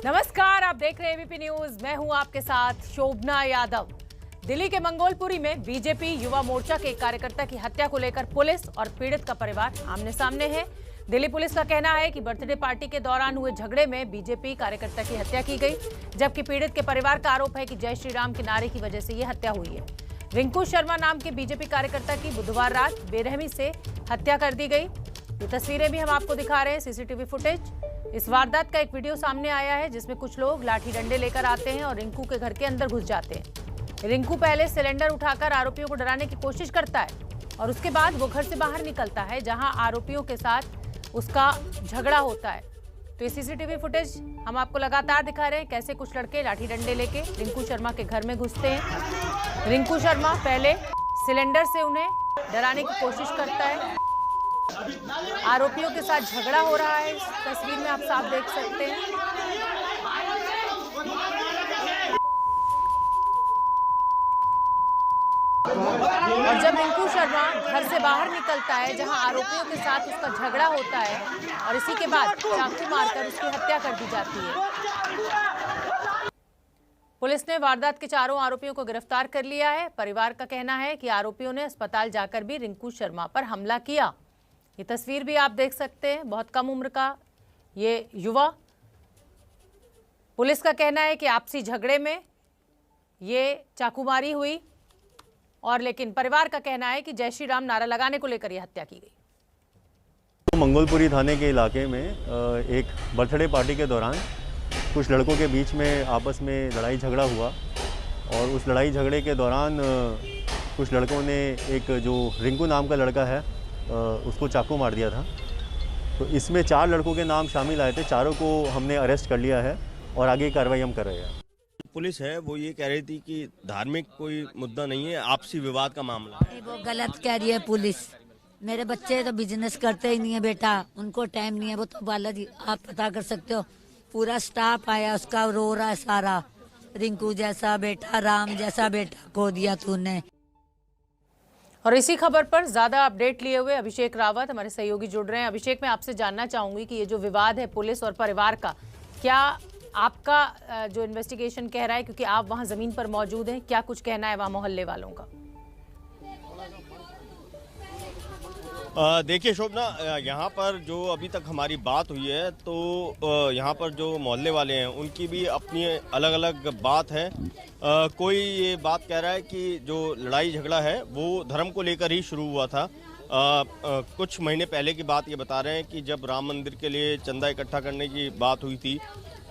नमस्कार, आप देख रहे हैं एबीपी न्यूज। मैं हूं आपके साथ शोभना यादव। दिल्ली के मंगोलपुरी में बीजेपी युवा मोर्चा के एक कार्यकर्ता की हत्या को लेकर पुलिस और पीड़ित का परिवार आमने सामने है। दिल्ली पुलिस का कहना है कि बर्थडे पार्टी के दौरान हुए झगड़े में बीजेपी कार्यकर्ता की हत्या की गई, जबकि पीड़ित के परिवार का आरोप है कि जय श्री राम के नारे की वजह से यह हत्या हुई है। रिंकू शर्मा नाम के बीजेपी कार्यकर्ता की बुधवार रात बेरहमी से हत्या कर दी गई। ये तस्वीरें भी हम आपको दिखा रहे हैं, सीसीटीवी फुटेज। इस वारदात का एक वीडियो सामने आया है जिसमें कुछ लोग लाठी डंडे लेकर आते हैं और रिंकू के घर के अंदर घुस जाते हैं। रिंकू पहले सिलेंडर उठाकर आरोपियों को डराने की कोशिश करता है और उसके बाद वो घर से बाहर निकलता है जहां आरोपियों के साथ उसका झगड़ा होता है। तो ये सीसीटीवी फुटेज हम आपको लगातार दिखा रहे हैं कैसे कुछ लड़के लाठी डंडे लेके रिंकू शर्मा के घर में घुसते हैं। रिंकू शर्मा पहले सिलेंडर से उन्हें डराने की कोशिश करता है। आरोपियों के साथ झगड़ा हो रहा है, इस तस्वीर में आप साफ देख सकते हैं। और जब रिंकू शर्मा घर से बाहर निकलता है जहां आरोपियों के साथ उसका झगड़ा होता है और इसी के बाद चाकू मारकर उसकी हत्या कर दी जाती है। पुलिस ने वारदात के चारों आरोपियों को गिरफ्तार कर लिया है। परिवार का कहना है कि आरोपियों ने अस्पताल जाकर भी रिंकू शर्मा पर हमला किया। ये तस्वीर भी आप देख सकते हैं, बहुत कम उम्र का ये युवा। पुलिस का कहना है कि आपसी झगड़े में ये चाकूमारी हुई और लेकिन परिवार का कहना है कि जय श्री राम नारा लगाने को लेकर यह हत्या की गई। मंगोलपुरी थाने के इलाके में एक बर्थडे पार्टी के दौरान कुछ लड़कों के बीच में आपस में लड़ाई झगड़ा हुआ और उस लड़ाई झगड़े के दौरान कुछ लड़कों ने एक जो रिंकू नाम का लड़का है उसको चाकू मार दिया था। तो इसमें 4 लड़कों के नाम शामिल आए थे, चारों को हमने अरेस्ट कर लिया है और आगे की कार्रवाई हम कर रहे हैं। पुलिस है वो ये कह रही थी कि धार्मिक कोई मुद्दा नहीं है, आपसी विवाद का मामला है। वो गलत कह रही है पुलिस। मेरे बच्चे तो बिजनेस करते ही नहीं है बेटा, उनको टाइम नहीं है। वो तो बालाजी आप पता कर सकते हो, पूरा स्टाफ आया उसका रो रहा है सारा। रिंकू जैसा बेटा, राम जैसा बेटा खो दिया तूने। और इसी खबर पर ज्यादा अपडेट लिए हुए अभिषेक रावत हमारे सहयोगी जुड़ रहे हैं। अभिषेक, मैं आपसे जानना चाहूंगी कि ये जो विवाद है पुलिस और परिवार का, क्या आपका जो इन्वेस्टिगेशन कह रहा है, क्योंकि आप वहां जमीन पर मौजूद हैं, क्या कुछ कहना है वहां मोहल्ले वालों का? देखिए शोभना, यहाँ पर जो अभी तक हमारी बात हुई है तो यहाँ पर जो मोहल्ले वाले हैं उनकी भी अपनी अलग अलग बात है। कोई ये बात कह रहा है कि जो लड़ाई झगड़ा है वो धर्म को लेकर ही शुरू हुआ था। कुछ महीने पहले की बात ये बता रहे हैं कि जब राम मंदिर के लिए चंदा इकट्ठा करने की बात हुई थी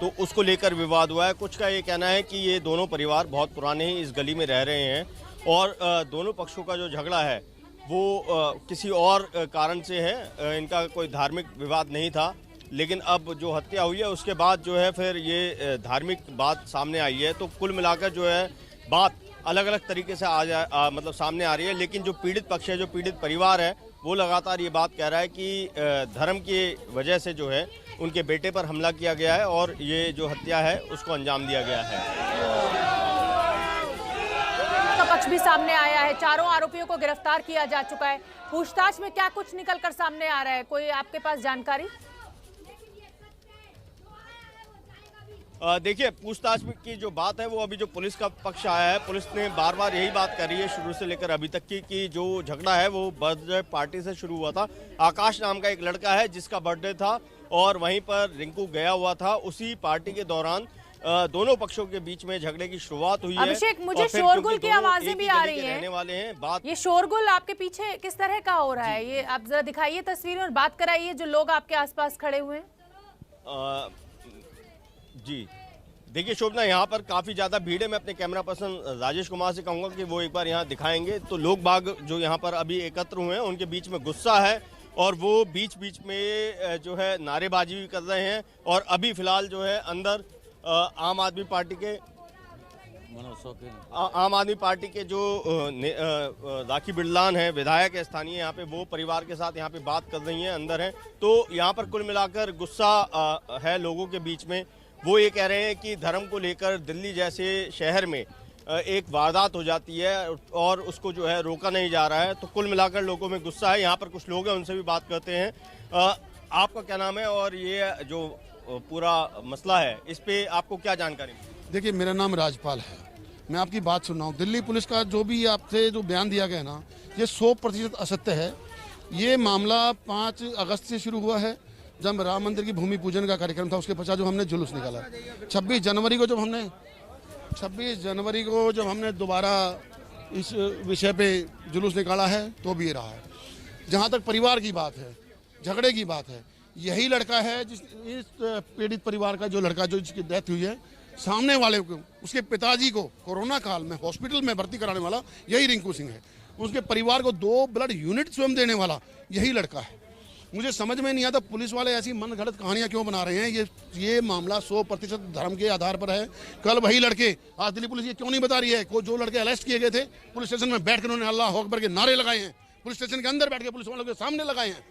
तो उसको लेकर विवाद हुआ है। कुछ का ये कहना है कि ये दोनों परिवार बहुत पुराने ही इस गली में रह रहे हैं और दोनों पक्षों का जो झगड़ा है वो किसी और कारण से है, इनका कोई धार्मिक विवाद नहीं था। लेकिन अब जो हत्या हुई है उसके बाद जो है फिर ये धार्मिक बात सामने आई है। तो कुल मिलाकर जो है बात अलग अलग तरीके से मतलब सामने आ रही है। लेकिन जो पीड़ित पक्ष है, जो पीड़ित परिवार है, वो लगातार ये बात कह रहा है कि धर्म की वजह से जो है उनके बेटे पर हमला किया गया है और ये जो हत्या है उसको अंजाम दिया गया है। पक्ष भी सामने आया है, चारों आरोपियों को गिरफ्तार किया जा चुका है। पूछताछ में क्या कुछ निकलकर सामने आ रहा है, कोई आपके पास जानकारी? देखिए, पूछताछ की जो बात है वो अभी जो पुलिस का पक्ष आया है, पुलिस ने बार बार यही बात करी है शुरू से लेकर अभी तक की कि जो झगड़ा है वो बर्थडे पार्टी से शुरू हुआ था। आकाश नाम का एक लड़का है जिसका बर्थडे था और वहीं पर रिंकू गया हुआ था। उसी पार्टी के दौरान दोनों पक्षों के बीच में झगड़े की शुरुआत हुई है। अभिषेक, मुझे शोरगुल की आवाजें भी आ रही हैं। रहने वाले हैं बात। ये शोरगुल आपके पीछे किस तरह का हो रहा है, ये आप जरा दिखाइए तस्वीरें और बात कराइए जो लोग आपके आसपास खड़े हुए हैं। जी देखिए शोभना, यहाँ पर काफ़ी ज़्यादा भीड़ है। मैं अपने कैमरा पर्सन राजेश कुमार से कहूँगा कि वो एक बार यहाँ दिखाएंगे। तो लोग बाग जो यहाँ पर अभी एकत्र हुए हैं उनके बीच में गुस्सा है और वो बीच बीच में जो है नारेबाजी भी कर रहे हैं। और अभी फिलहाल जो है अंदर आम आदमी पार्टी के जो राखी बिरलान है, विधायक है स्थानीय, यहाँ पे वो परिवार के साथ यहाँ पे बात कर रही हैं, अंदर हैं। तो यहाँ पर कुल मिलाकर गुस्सा है लोगों के बीच में। वो ये कह रहे हैं कि धर्म को लेकर दिल्ली जैसे शहर में एक वारदात हो जाती है और उसको जो है रोका नहीं जा रहा है। तो कुल मिलाकर लोगों में गुस्सा है। यहाँ पर कुछ लोग हैं, उनसे भी बात करते हैं। आपका क्या नाम है और ये जो पूरा मसला है, इस पे आपको क्या जानकारी? देखिए, मेरा नाम राजपाल है, मैं आपकी बात सुन रहा हूँ। दिल्ली पुलिस का जो भी आपसे जो बयान दिया गया ना, ये 100% असत्य है। ये मामला 5 अगस्त से शुरू हुआ है, जब राम मंदिर की भूमि पूजन का कार्यक्रम था, उसके पश्चात जो हमने जुलूस निकाला। 26 जनवरी को जब हमने दोबारा इस विषय पे जुलूस निकाला है, तो भी ये रहा है। जहाँ तक परिवार की बात है, झगड़े की बात है, यही लड़का है जिस इस पीड़ित परिवार का जो लड़का जो जिसकी डेथ हुई है, सामने वाले को, उसके पिताजी को कोरोना काल में हॉस्पिटल में भर्ती कराने वाला यही रिंकू सिंह है। उसके परिवार को 2 ब्लड यूनिट स्वयं देने वाला यही लड़का है। मुझे समझ में नहीं आता पुलिस वाले ऐसी मन गलत कहानियां क्यों बना रहे हैं। ये मामला 100% धर्म के आधार पर है। कल वही लड़के, आज दिल्ली पुलिस ये क्यों नहीं बता रही है, जो लड़के अरेस्ट किए गए थे, पुलिस स्टेशन में बैठकर उन्होंने अल्लाह अकबर के नारे लगाए हैं, पुलिस स्टेशन के अंदर बैठ के पुलिस वालों के सामने लगाए हैं।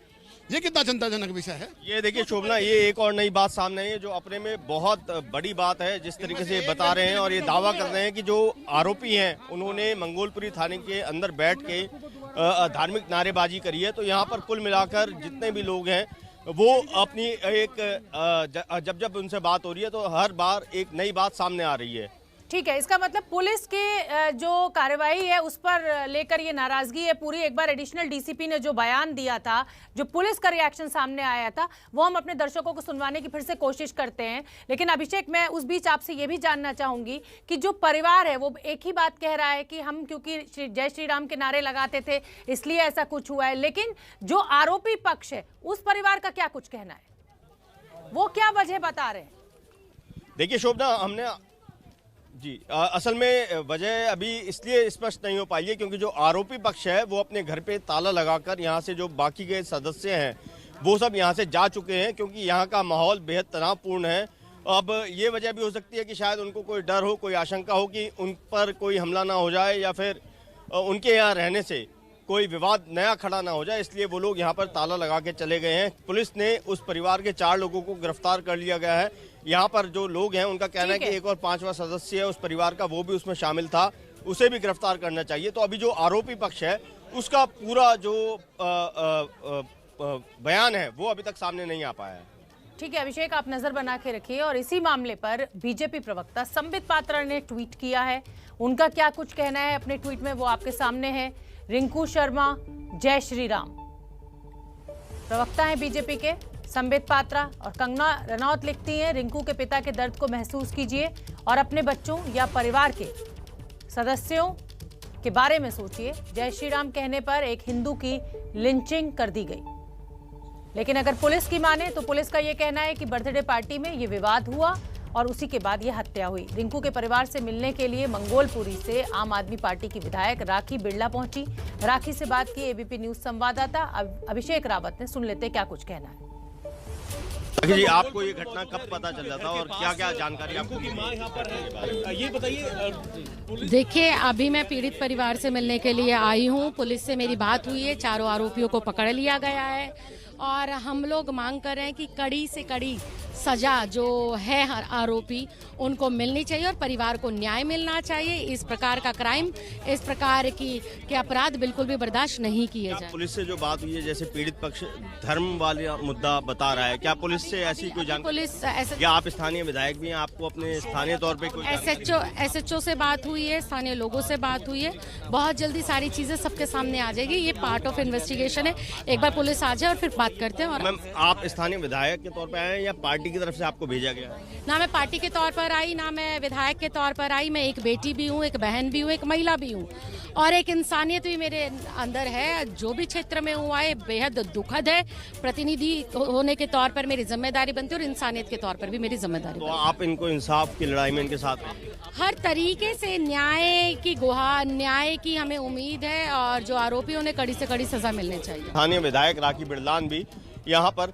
ये कितना चिंताजनक विषय है। ये देखिए शोभना, ये एक और नई बात सामने आई है जो अपने में बहुत बड़ी बात है। जिस तरीके से बता रहे हैं और ये दावा कर रहे हैं कि जो आरोपी हैं उन्होंने मंगोलपुरी थाने के अंदर बैठ के धार्मिक नारेबाजी करी है। तो यहाँ पर कुल मिलाकर जितने भी लोग हैं वो अपनी एक जब उनसे बात हो रही है तो हर बार एक नई बात सामने आ रही है। ठीक है, इसका मतलब पुलिस के जो कार्रवाई है उस पर लेकर ये नाराजगी है पूरी। एक बार एडिशनल डीसीपी ने जो बयान दिया था, जो पुलिस का रिएक्शन सामने आया था, वो हम अपने दर्शकों को सुनवाने की फिर से कोशिश करते हैं। लेकिन अभिषेक, मैं उस बीच आपसे ये भी जानना चाहूंगी कि जो परिवार है वो एक ही बात कह रहा है कि हम क्योंकि जय श्री राम के नारे लगाते थे इसलिए ऐसा कुछ हुआ है, लेकिन जो आरोपी पक्ष है उस परिवार का क्या कुछ कहना है, वो क्या वजह बता रहे हैं? देखिए शोभना, हमने जी असल में वजह अभी इसलिए स्पष्ट नहीं हो पाई है क्योंकि जो आरोपी पक्ष है वो अपने घर पे ताला लगाकर यहाँ से जो बाकी के सदस्य हैं वो सब यहाँ से जा चुके हैं, क्योंकि यहाँ का माहौल बेहद तनावपूर्ण है। अब ये वजह भी हो सकती है कि शायद उनको कोई डर हो, कोई आशंका हो कि उन पर कोई हमला ना हो जाए या फिर उनके यहाँ रहने से कोई विवाद नया खड़ा ना हो जाए, इसलिए वो लोग यहाँ पर ताला लगा के चले गए हैं। पुलिस ने उस परिवार के 4 लोगों को गिरफ्तार कर लिया गया है। यहाँ पर जो लोग हैं उनका कहना है कि एक और 5वां सदस्य है उस परिवार का, वो भी उसमें शामिल था, उसे भी गिरफ्तार करना चाहिए। तो अभी जो आरोपी पक्ष है उसका पूरा जो बयान है वो अभी तक सामने नहीं आ पाया है। ठीक है अभिषेक, आप नजर बना के रखिए। और इसी मामले पर बीजेपी प्रवक्ता संबित पात्रा ने ट्वीट किया है। उनका क्या कुछ कहना है अपने ट्वीट में वो आपके सामने है। रिंकू शर्मा, जय श्री राम। प्रवक्ता हैं बीजेपी के संबित पात्रा। और कंगना रनौत लिखती हैं, रिंकू के पिता के दर्द को महसूस कीजिए और अपने बच्चों या परिवार के सदस्यों के बारे में सोचिए। जय श्री राम कहने पर एक हिंदू की लिंचिंग कर दी गई। लेकिन अगर पुलिस की माने तो पुलिस का यह कहना है कि बर्थडे पार्टी में यह विवाद हुआ और उसी के बाद यह हत्या हुई। रिंकू के परिवार से मिलने के लिए मंगोलपुरी से आम आदमी पार्टी की विधायक राखी बिरला पहुंची। राखी से बात की एबीपी न्यूज संवाददाता अभिषेक रावत ने। सुन लेते क्या कुछ कहना है। जी, आपको ये घटना कब पता चला था और क्या क्या जानकारी आपको ये बताइए। देखिए, अभी मैं पीड़ित परिवार से मिलने के लिए आई हूँ। पुलिस से मेरी बात हुई है, 4 आरोपियों को पकड़ लिया गया है और हम लोग मांग कर रहे हैं कि कड़ी से कड़ी सजा जो है हर आरोपी उनको मिलनी चाहिए और परिवार को न्याय मिलना चाहिए। इस प्रकार का क्राइम, इस प्रकार के अपराध बिल्कुल भी बर्दाश्त नहीं किए जाए। पुलिस से जो बात हुई है, जैसे पीड़ित पक्ष धर्म वाला मुद्दा बता रहा है, क्या पुलिस से ऐसी कोई जानकारी? पुलिस या आप स्थानीय विधायक भी हैं, आपको अपने स्थानीय तौर पे कोई एसएचओ से बात हुई है, स्थानीय लोगों से बात हुई है। बहुत जल्दी सारी चीजें सबके सामने आ जाएगी। ये पार्ट ऑफ इन्वेस्टिगेशन है। एक बार पुलिस आ जाए और फिर बात करते हैं। और मैम, आप स्थानीय विधायक के तौर पर आए हैं या पार्टी की तरफ से आपको भेजा गया? ना मैं पार्टी के तौर पर आई, ना मैं विधायक के तौर पर आई। मैं एक बेटी भी हूँ, एक बहन भी हूँ, एक महिला भी हूँ और एक इंसानियत भी मेरे अंदर है। जो भी क्षेत्र में हुआ है बेहद दुखद है। प्रतिनिधि होने के तौर पर मेरी जिम्मेदारी बनती है और इंसानियत के तौर पर भी मेरी जिम्मेदारी तो आप इनको इंसाफ की लड़ाई में इनके साथ हैं? हर तरीके से न्याय की गुहार, न्याय की हमें उम्मीद है और जो आरोपी उन्हें कड़ी से कड़ी सजा मिलनी चाहिए। स्थानीय विधायक राखी बिरलान भी यहाँ पर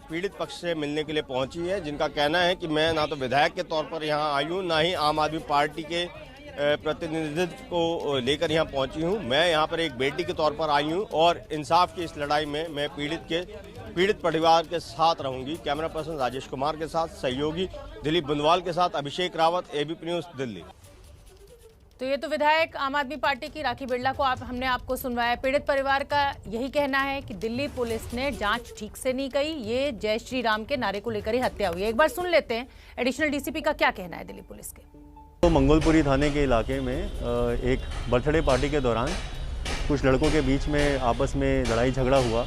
पीड़ित पक्ष से मिलने के लिए पहुंची है, जिनका कहना है कि मैं ना तो विधायक के तौर पर यहाँ आई हूँ, ना ही आम आदमी पार्टी के प्रतिनिधित्व को लेकर यहाँ पहुंची हूँ। मैं यहाँ पर एक बेटी के तौर पर आई हूँ और इंसाफ की इस लड़ाई में मैं पीड़ित परिवार के साथ रहूंगी। कैमरा पर्सन राजेश कुमार के साथ सहयोगी दिलीप बुंदवाल के साथ अभिषेक रावत, एबीपी न्यूज, दिल्ली। तो ये तो विधायक आम आदमी पार्टी की राखी बिरला को हमने आपको सुनवाया। पीड़ित परिवार का यही कहना है कि दिल्ली पुलिस ने जांच ठीक से नहीं की, ये जय श्री राम के नारे को लेकर ही हत्या हुई है। एक बार सुन लेते हैं एडिशनल डीसीपी का क्या कहना है दिल्ली पुलिस के। तो मंगोलपुरी थाने के इलाके में एक बर्थडे पार्टी के दौरान कुछ लड़कों के बीच में आपस में लड़ाई झगड़ा हुआ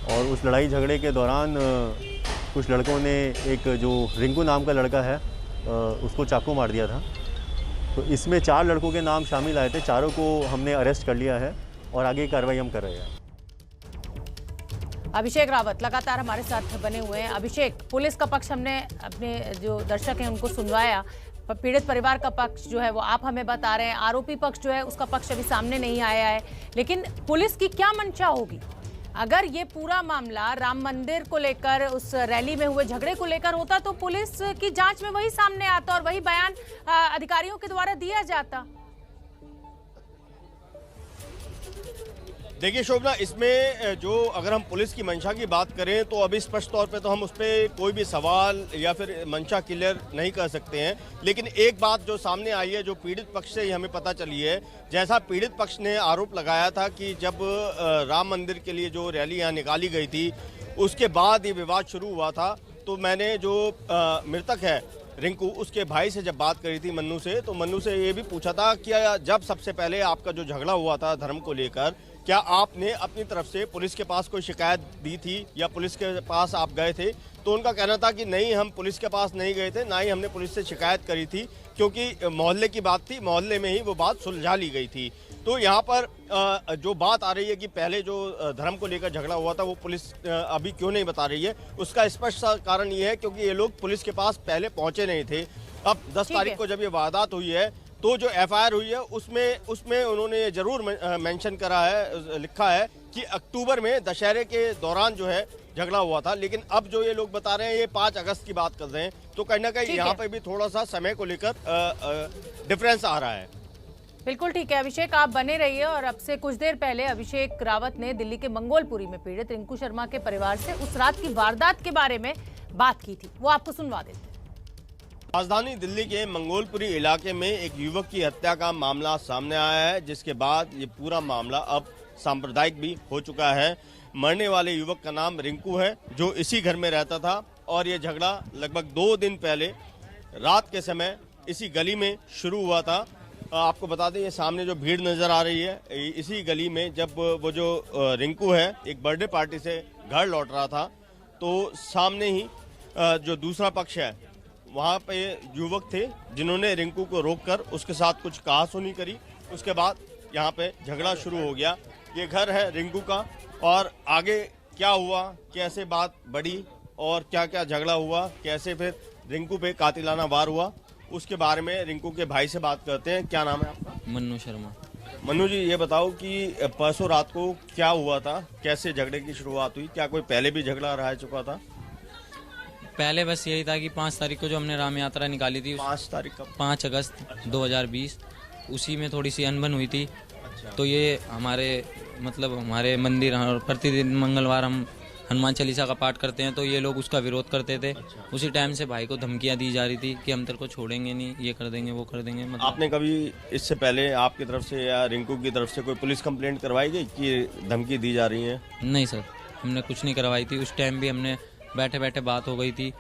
और उस लड़ाई झगड़े के दौरान कुछ लड़कों ने एक जो रिंकू नाम का लड़का है उसको चाकू मार दिया था। तो इसमें 4 लड़कों के नाम शामिल आए थे, चारों को हमने अरेस्ट कर लिया है और आगे की कार्रवाई हम कर रहे हैं। अभिषेक रावत लगातार हमारे साथ बने हुए हैं। अभिषेक, पुलिस का पक्ष हमने अपने जो दर्शक हैं उनको सुनवाया, पीड़ित परिवार का पक्ष जो है वो आप हमें बता रहे हैं, आरोपी पक्ष जो है उसका पक्ष अभी सामने नहीं आया है, लेकिन पुलिस की क्या मंशा होगी? अगर ये पूरा मामला राम मंदिर को लेकर उस रैली में हुए झगड़े को लेकर होता तो पुलिस की जांच में वही सामने आता और वही बयान अधिकारियों के द्वारा दिया जाता। देखिए शोभना, इसमें जो अगर हम पुलिस की मंशा की बात करें तो अभी स्पष्ट तौर पे तो हम उस पर कोई भी सवाल या फिर मंशा क्लियर नहीं कर सकते हैं। लेकिन एक बात जो सामने आई है, जो पीड़ित पक्ष से ही हमें पता चली है, जैसा पीड़ित पक्ष ने आरोप लगाया था कि जब राम मंदिर के लिए जो रैली यहाँ निकाली गई थी उसके बाद ये विवाद शुरू हुआ था। तो मैंने जो मृतक है रिंकू, उसके भाई से जब बात करी थी मन्नू से, तो मन्नू से ये भी पूछा था कि जब सबसे पहले आपका जो झगड़ा हुआ था धर्म को लेकर, क्या आपने अपनी तरफ से पुलिस के पास कोई शिकायत दी थी या पुलिस के पास आप गए थे? तो उनका कहना था कि नहीं, हम पुलिस के पास नहीं गए थे, ना ही हमने पुलिस से शिकायत करी थी, क्योंकि मोहल्ले की बात थी, मोहल्ले में ही वो बात सुलझा ली गई थी। तो यहाँ पर जो बात आ रही है कि पहले जो धर्म को लेकर झगड़ा हुआ था वो पुलिस अभी क्यों नहीं बता रही है, उसका स्पष्ट कारण ये है क्योंकि ये लोग पुलिस के पास पहले पहुंचे नहीं थे। अब 10 तारीख को जब ये वारदात हुई है तो जो एफआईआर हुई है उसमें उन्होंने ये जरूर मेंशन करा है, लिखा है कि अक्टूबर में दशहरे के दौरान जो है झगड़ा हुआ था। लेकिन अब जो ये लोग बता रहे हैं ये 5 अगस्त की बात कर रहे हैं, तो कहीं ना कहीं यहाँ पे भी थोड़ा सा समय को लेकर डिफरेंस आ रहा है। बिल्कुल ठीक है अभिषेक, आप बने रहिए। और अब से कुछ देर पहले अभिषेक रावत ने दिल्ली के मंगोलपुरी में पीड़ित रिंकू शर्मा के परिवार से उस रात की वारदात के बारे में बात की थी, वो आपको सुनवा देते हैं। राजधानी दिल्ली के मंगोलपुरी इलाके में एक युवक की हत्या का मामला सामने आया है, जिसके बाद ये पूरा मामला अब सांप्रदायिक भी हो चुका है। मरने वाले युवक का नाम रिंकू है, जो इसी घर में रहता था और ये झगड़ा लगभग 2 दिन पहले रात के समय इसी गली में शुरू हुआ था। आपको बता दें, ये सामने जो भीड़ नजर आ रही है, इसी गली में जब वो जो रिंकू है एक बर्थडे पार्टी से घर लौट रहा था, तो सामने ही जो दूसरा पक्ष है वहाँ पे युवक थे जिन्होंने रिंकू को रोककर उसके साथ कुछ कहासुनी करी। उसके बाद यहाँ पे झगड़ा शुरू हो गया। ये घर है रिंकू का, और आगे क्या हुआ, कैसे बात बढ़ी और क्या क्या झगड़ा हुआ, कैसे फिर रिंकू पे कातिलाना वार हुआ, उसके बारे में रिंकू के भाई से बात करते हैं। क्या नाम है आपका? मन्नू शर्मा। मन्नू जी, ये बताओ कि परसों रात को क्या हुआ था, कैसे झगड़े की शुरुआत हुई, क्या कोई पहले भी झगड़ा रह चुका था? पहले बस यही था कि 5 तारीख को जो हमने राम यात्रा निकाली थी, 5 तारीख का 5 अगस्त 2020, उसी में थोड़ी सी अनबन हुई थी। तो ये हमारे मंदिर और प्रतिदिन मंगलवार हम हनुमान चालीसा का पाठ करते हैं, तो ये लोग उसका विरोध करते थे। उसी टाइम से भाई को धमकियां दी जा रही थी कि हम तेरे को छोड़ेंगे नहीं, ये कर देंगे, वो कर देंगे। आपने कभी इससे पहले आपकी तरफ से या रिंकू की तरफ से कोई पुलिस कंप्लेंट करवाई गई कि धमकी दी जा रही है? नहीं सर, हमने कुछ नहीं करवाई थी। उस टाइम भी हमने बैठे बैठे बात हो गई थी।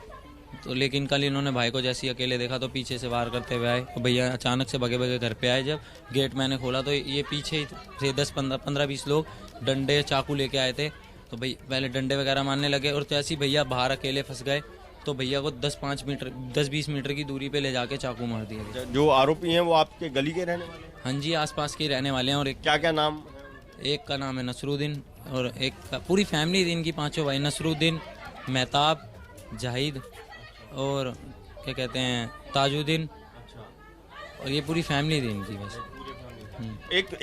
तो लेकिन कल इन्होंने भाई को जैसे ही अकेले देखा तो पीछे से वार करते हुए आए। तो भैया अचानक से भगे भगे घर पे आए। जब गेट मैंने खोला तो ये पीछे से 10-15-20 लोग डंडे चाकू लेके आए थे। तो भाई पहले डंडे वगैरह मारने लगे, और जैसे ही भैया बाहर अकेले फंस गए तो भैया को 10-20 मीटर की दूरी पे ले जाके चाकू मार दिया। जो आरोपी हैं वो आपके गली के रहने वाले? हाँ जी, आसपास के रहने वाले हैं। और क्या क्या नाम? एक का नाम है नसरुद्दीन, और एक का पूरी फैमिली थी इनकी, 5 भाई, नसरुद्दीन, मेहताब, जाहिद और क्या कहते हैं ताजुद्दीन, और ये पूरी फैमिली थी इनकी बस।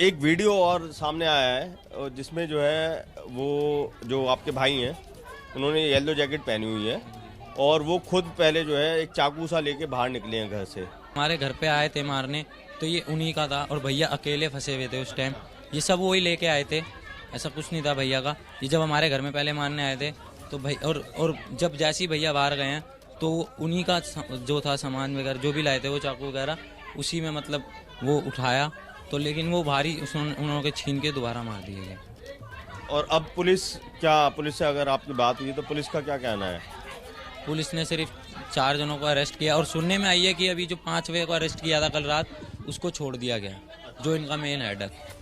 एक वीडियो और सामने आया है जिसमें जो है वो जो आपके भाई हैं उन्होंने येलो जैकेट पहनी हुई है और वो खुद पहले जो है एक चाकू सा लेके बाहर निकले हैं घर से। हमारे घर पे आए थे मारने, तो ये उन्हीं का था, और भैया अकेले फंसे हुए थे उस टाइम। ये सब वही लेके आए थे, ऐसा कुछ नहीं था भैया का। ये जब हमारे घर में पहले मारने आए थे तो भाई और जब जैसे ही भैया बाहर गए हैं तो उन्हीं का जो था सामान वगैरह जो भी लाए थे वो चाकू वगैरह उसी में वो उठाया तो लेकिन वो भारी उन्होंने छीन के दोबारा मार दिए गए। और अब पुलिस से अगर आपकी बात हुई तो पुलिस का क्या कहना है? पुलिस ने सिर्फ 4 जनों को अरेस्ट किया और सुनने में आई है कि अभी जो 5वें को अरेस्ट किया था कल रात, उसको छोड़ दिया गया, जो इनका मेन हेड है।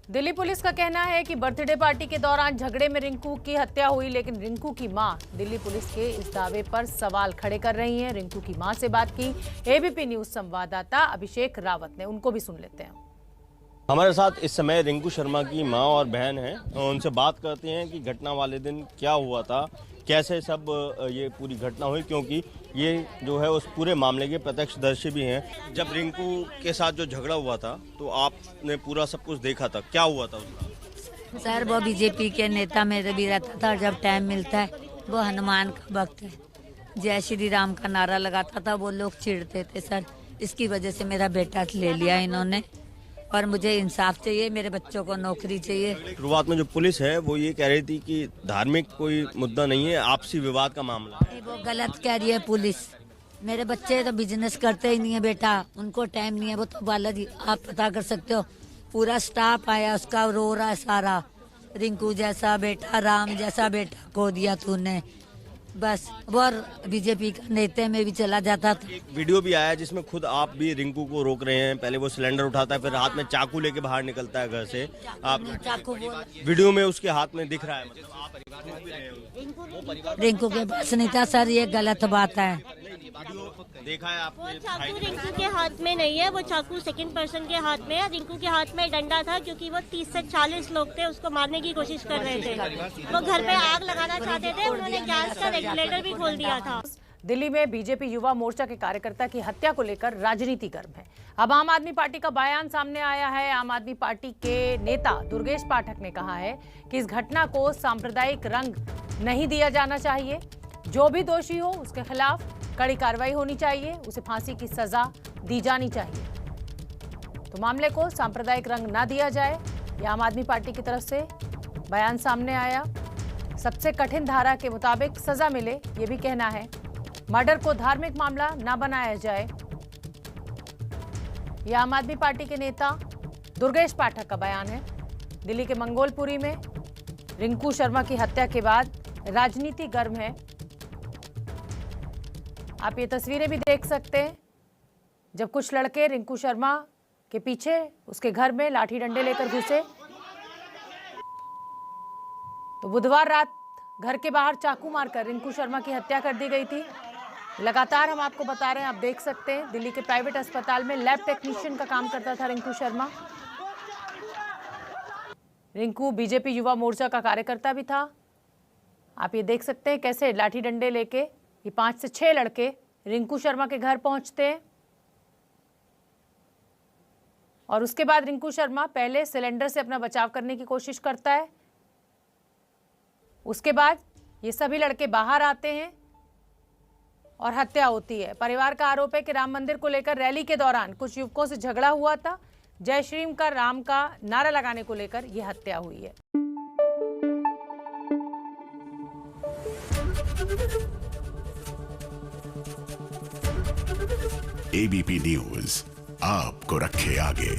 दिल्ली पुलिस का कहना है कि बर्थडे पार्टी के दौरान झगड़े में रिंकू की हत्या हुई, लेकिन रिंकू की मां दिल्ली पुलिस के इस दावे पर सवाल खड़े कर रही हैं। रिंकू की मां से बात की एबीपी न्यूज संवाददाता अभिषेक रावत ने, उनको भी सुन लेते हैं। हमारे साथ इस समय रिंकू शर्मा की मां और बहन हैं, उनसे बात करते हैं कि घटना वाले दिन क्या हुआ था, कैसे सब ये पूरी घटना हुई, क्योंकि ये जो है उस पूरे मामले के प्रत्यक्षदर्शी भी हैं। जब रिंकू के साथ जो झगड़ा हुआ था तो आपने पूरा सब कुछ देखा था, क्या हुआ था उसका? सर वो बीजेपी के नेता मेरे भी रहता था, जब टाइम मिलता है वो हनुमान का भक्त है, जय श्री राम का नारा लगाता था, वो लोग चिढ़ते थे सर, इसकी वजह से मेरा बेटा ले लिया इन्होंने और मुझे इंसाफ चाहिए, मेरे बच्चों को नौकरी चाहिए। शुरुआत में जो पुलिस है वो ये कह रही थी कि धार्मिक कोई मुद्दा नहीं है, आपसी विवाद का मामला है। वो गलत कह रही है पुलिस, मेरे बच्चे तो बिजनेस करते ही नहीं है बेटा, उनको टाइम नहीं है, वो तो बालाजी आप पता कर सकते हो, पूरा स्टाफ आया उसका रो रहा है सारा, रिंकू जैसा बेटा, राम जैसा बेटा खो दिया तूने, बस वो बीजेपी का नेता में भी चला जाता था। एक वीडियो भी आया जिसमें खुद आप भी रिंकू को रोक रहे हैं, पहले वो सिलेंडर उठाता है, फिर हाथ में चाकू लेके बाहर निकलता है घर से, आप चाकू वीडियो में उसके हाथ में दिख रहा है, मतलब आप रिंकू के पास नहीं था सर, ये गलत बात है। देखा है आपने? वो चाकू रिंकू के हाथ में नहीं है, वो चाकू सेकंड पर्सन के हाथ में है, रिंकू के हाथ में डंडा था, क्योंकि वो 30 से 40 लोग थे, उसको मारने की कोशिश कर रहे थे, वो घर पे आग लगाना चाहते थे, उन्होंने गैस का रेगुलेटर भी खोल दिया था। दिल्ली में बीजेपी युवा मोर्चा के कार्यकर्ता की हत्या को लेकर राजनीति गर्म है। अब आम आदमी पार्टी का बयान सामने आया है। आम आदमी पार्टी के नेता दुर्गेश पाठक ने कहा है कि इस घटना को सांप्रदायिक रंग नहीं दिया जाना चाहिए, जो भी दोषी हो उसके खिलाफ कड़ी कार्रवाई होनी चाहिए, उसे फांसी की सजा दी जानी चाहिए। तो मामले को सांप्रदायिक रंग ना दिया जाए, ये आम आदमी पार्टी की तरफ से बयान सामने आया। सबसे कठिन धारा के मुताबिक सजा मिले, ये भी कहना है। मर्डर को धार्मिक मामला ना बनाया जाए, यह आम आदमी पार्टी के नेता दुर्गेश पाठक का बयान है। दिल्ली के मंगोलपुरी में रिंकू शर्मा की हत्या के बाद राजनीति गर्म है। आप ये तस्वीरें भी देख सकते हैं, जब कुछ लड़के रिंकू शर्मा के पीछे उसके घर में लाठी डंडे लेकर घुसे, तो बुधवार रात घर के बाहर चाकू मारकर रिंकू शर्मा की हत्या कर दी गई थी। लगातार हम आपको बता रहे हैं, आप देख सकते हैं, दिल्ली के प्राइवेट अस्पताल में लैब टेक्नीशियन का काम करता था रिंकू शर्मा। रिंकू बीजेपी युवा मोर्चा का कार्यकर्ता भी था। आप ये देख सकते हैं कैसे लाठी डंडे लेके ये 5 से 6 लड़के रिंकू शर्मा के घर पहुंचते हैं और उसके बाद रिंकू शर्मा पहले सिलेंडर से अपना बचाव करने की कोशिश करता है। उसके बाद ये सभी लड़के बाहर आते हैं और हत्या होती है। परिवार का आरोप है कि राम मंदिर को लेकर रैली के दौरान कुछ युवकों से झगड़ा हुआ था। जय श्री राम का नारा लगाने को लेकर यह हत्या हुई है। एबीपी न्यूज आपको रखे आगे।